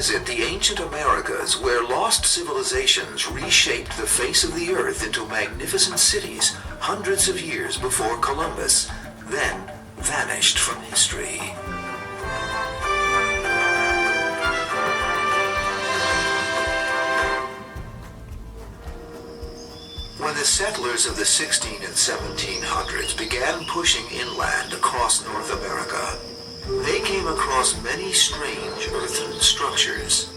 Visit the ancient Americas, where lost civilizations reshaped the face of the earth into magnificent cities hundreds of years before Columbus, then vanished from history. When the settlers of the 16 and 1700s began pushing inland across North America, they came across many strange earthen structures.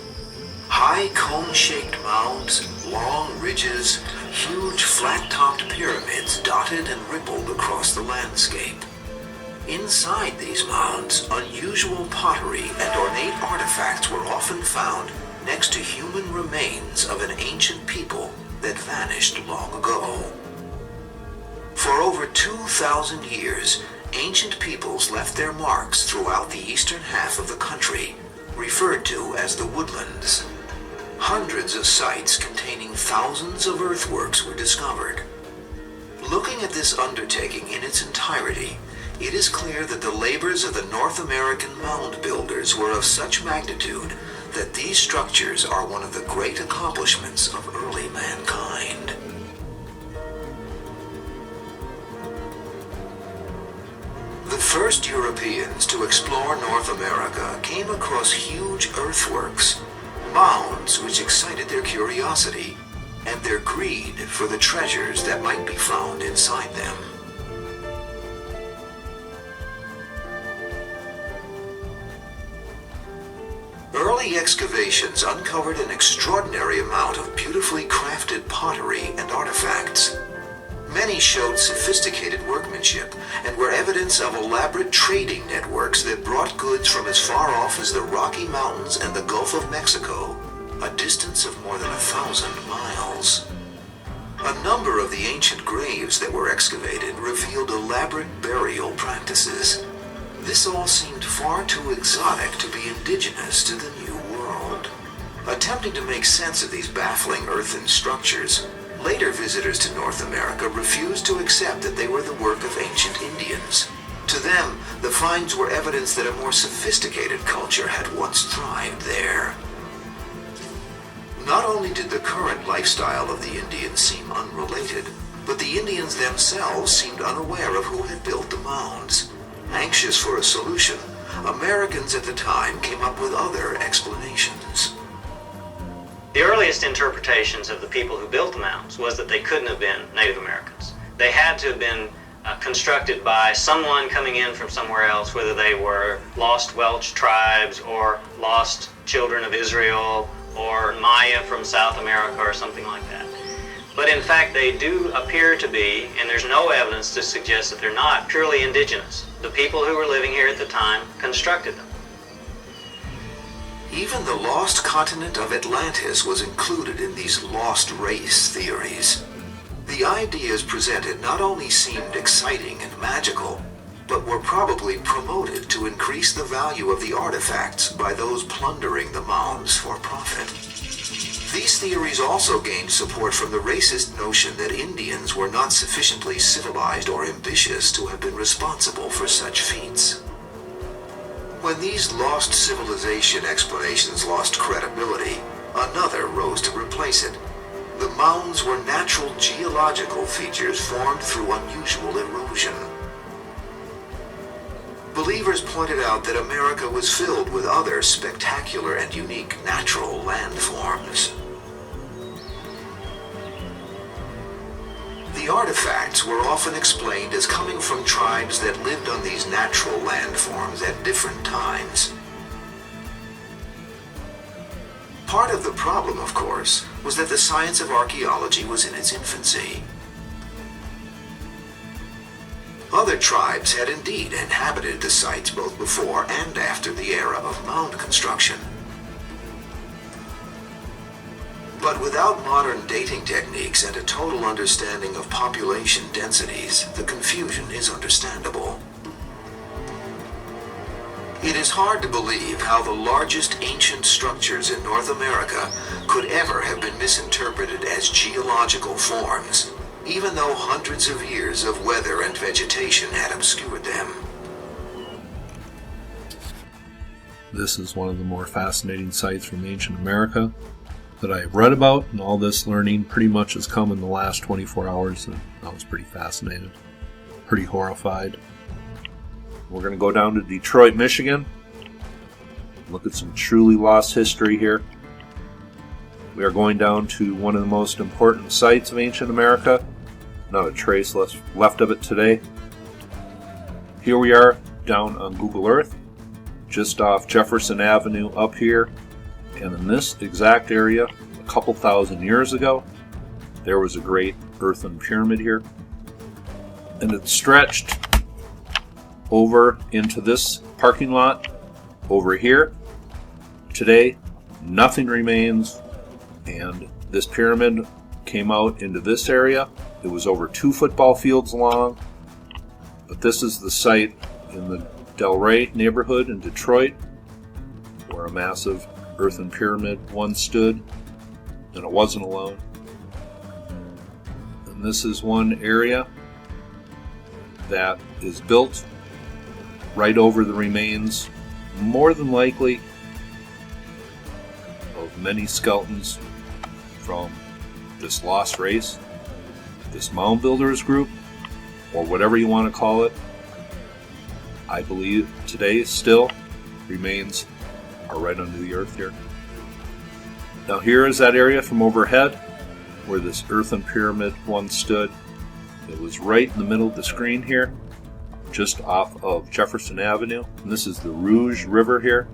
High cone-shaped mounds, long ridges, huge flat-topped pyramids dotted and rippled across the landscape. Inside these mounds, unusual pottery and ornate artifacts were often found next to human remains of an ancient people that vanished long ago. For over 2,000 years, ancient peoples left their marks throughout the eastern half of the country, referred to as the woodlands. Hundreds of sites containing thousands of earthworks were discovered. Looking at this undertaking in its entirety, it is clear that the labors of the North American mound builders were of such magnitude that these structures are one of the great accomplishments of early mankind. The first Europeans to explore North America came across huge earthworks, mounds which excited their curiosity and their greed for the treasures that might be found inside them. Early excavations uncovered an extraordinary amount of beautifully crafted pottery and artifacts. Many showed sophisticated workmanship and were evidence of elaborate trading networks that brought goods from as far off as the Rocky Mountains and the Gulf of Mexico, a distance of more than 1,000 miles. A number of the ancient graves that were excavated revealed elaborate burial practices. This all seemed far too exotic to be indigenous to the New World. Attempting to make sense of these baffling earthen structures, later visitors to North America refused to accept that they were the work of ancient Indians. To them, the finds were evidence that a more sophisticated culture had once thrived there. Not only did the current lifestyle of the Indians seem unrelated, but the Indians themselves seemed unaware of who had built the mounds. Anxious for a solution, Americans at the time came up with other explanations. The earliest interpretations of the people who built the mounds was that they couldn't have been Native Americans. They had to have been constructed by someone coming in from somewhere else, whether they were lost Welsh tribes or lost children of Israel or Maya from South America or something like that. But in fact, they do appear to be, and there's no evidence to suggest that they're not, purely indigenous. The people who were living here at the time constructed them. Even the lost continent of Atlantis was included in these lost race theories. The ideas presented not only seemed exciting and magical, but were probably promoted to increase the value of the artifacts by those plundering the mounds for profit. These theories also gained support from the racist notion that Indians were not sufficiently civilized or ambitious to have been responsible for such feats. When these lost civilization explanations lost credibility, another rose to replace it. The mounds were natural geological features formed through unusual erosion. Believers pointed out that America was filled with other spectacular and unique natural landforms. The artifacts were often explained as coming from tribes that lived on these natural landforms at different times. Part of the problem, of course, was that the science of archaeology was in its infancy. Other tribes had indeed inhabited the sites both before and after the era of mound construction. But without modern dating techniques and a total understanding of population densities, the confusion is understandable. It is hard to believe how the largest ancient structures in North America could ever have been misinterpreted as geological forms, even though hundreds of years of weather and vegetation had obscured them. This is one of the more fascinating sites from ancient America that I've read about, and all this learning pretty much has come in the last 24 hours, and I was pretty fascinated, pretty horrified. We're going to go down to Detroit, Michigan, look at some truly lost history here. We are going down to one of the most important sites of ancient America, not a trace left of it today. Here we are down on Google Earth, just off Jefferson Avenue up here, and in this exact area, a couple thousand years ago, there was a great earthen pyramid here, and it stretched over into this parking lot over here. Today, nothing remains, and this pyramid came out into this area. It was over 2 football fields long, but this is the site in the Delray neighborhood in Detroit where a massive earthen pyramid once stood, and it wasn't alone. And this is one area that is built right over the remains, more than likely, of many skeletons from this lost race, this Moundbuilders group, or whatever you want to call it. I believe today still remains are right under the earth here. Now here is that area from overhead where this earthen pyramid once stood. It was right in the middle of the screen here, just off of Jefferson Avenue. And this is the Rouge River here.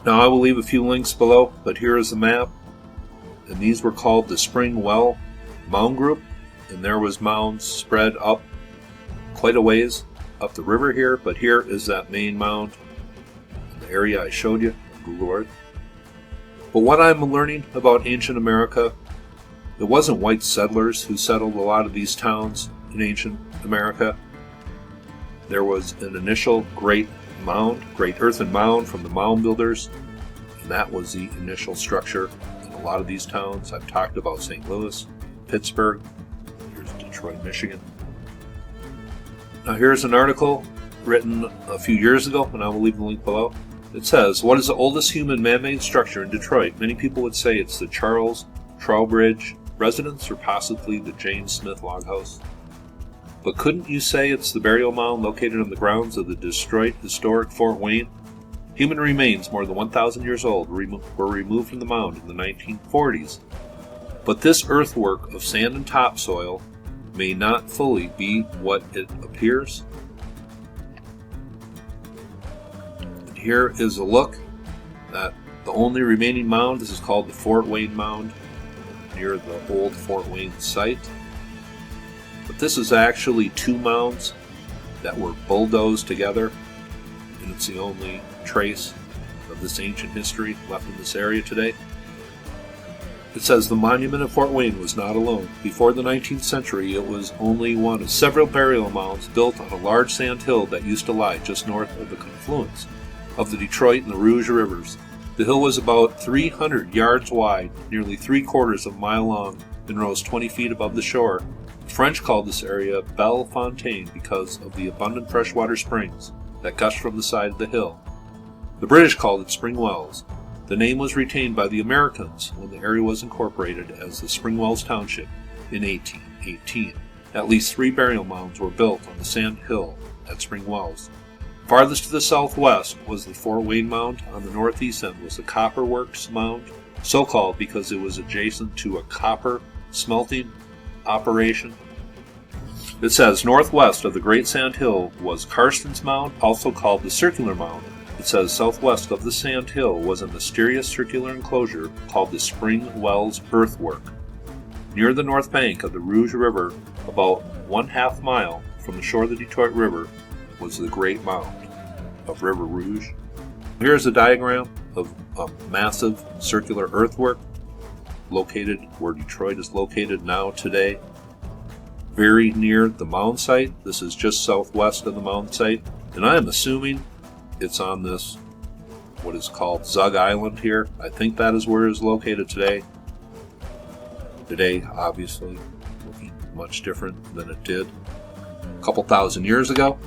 Now I will leave a few links below, but here is the map. And these were called the Springwell Mound Group. And there was mounds spread up quite a ways up the river here, but here is that main mound in the area I showed you on Google Earth. But what I'm learning about ancient America, it wasn't white settlers who settled a lot of these towns in ancient America. There was an initial great earthen mound from the Moundbuilders, and that was the initial structure in a lot of these towns. I've talked about St. Louis, Pittsburgh, here's Detroit, Michigan. Now here's an article written a few years ago, and I will leave the link below. It says, what is the oldest human man-made structure in Detroit? Many people would say it's the Charles Trowbridge residence or possibly the James Smith log house. But couldn't you say it's the burial mound located on the grounds of the Detroit historic Fort Wayne? Human remains more than 1,000 years old were removed from the mound in the 1940s. But this earthwork of sand and topsoil may not fully be what it appears. And here is a look at the only remaining mound. This is called the Fort Wayne Mound near the old Fort Wayne site. But this is actually two mounds that were bulldozed together, and it's the only trace of this ancient history left in this area today. It says the monument of Fort Wayne was not alone. Before the 19th century, it was only one of several burial mounds built on a large sand hill that used to lie just north of the confluence of the Detroit and the Rouge rivers. The hill was about 300 yards wide, nearly 3/4 of a mile long, and rose 20 feet above the shore. The French called this area Belle Fontaine because of the abundant freshwater springs that gushed from the side of the hill. The British called it Spring Wells. The name was retained by the Americans when the area was incorporated as the Spring Wells Township in 1818. At least 3 burial mounds were built on the sand hill at Spring Wells. Farthest to the southwest was the Fort Wayne Mound. On the northeast end was the Copper Works Mound, so called because it was adjacent to a copper smelting operation. It says northwest of the Great Sand Hill was Karsten's Mound, also called the Circular Mound. It says southwest of the Sand Hill was a mysterious circular enclosure called the Spring Wells Earthwork. Near the north bank of the Rouge River, about 1/2 mile from the shore of the Detroit River, was the Great Mound of River Rouge. Here's a diagram of a massive circular earthwork located where Detroit is located now today, very near the mound site. This is just southwest of the mound site, and I am assuming it's on this, what is called Zug Island here. I think that is where it is located today. Today, obviously, looking much different than it did a couple thousand years ago.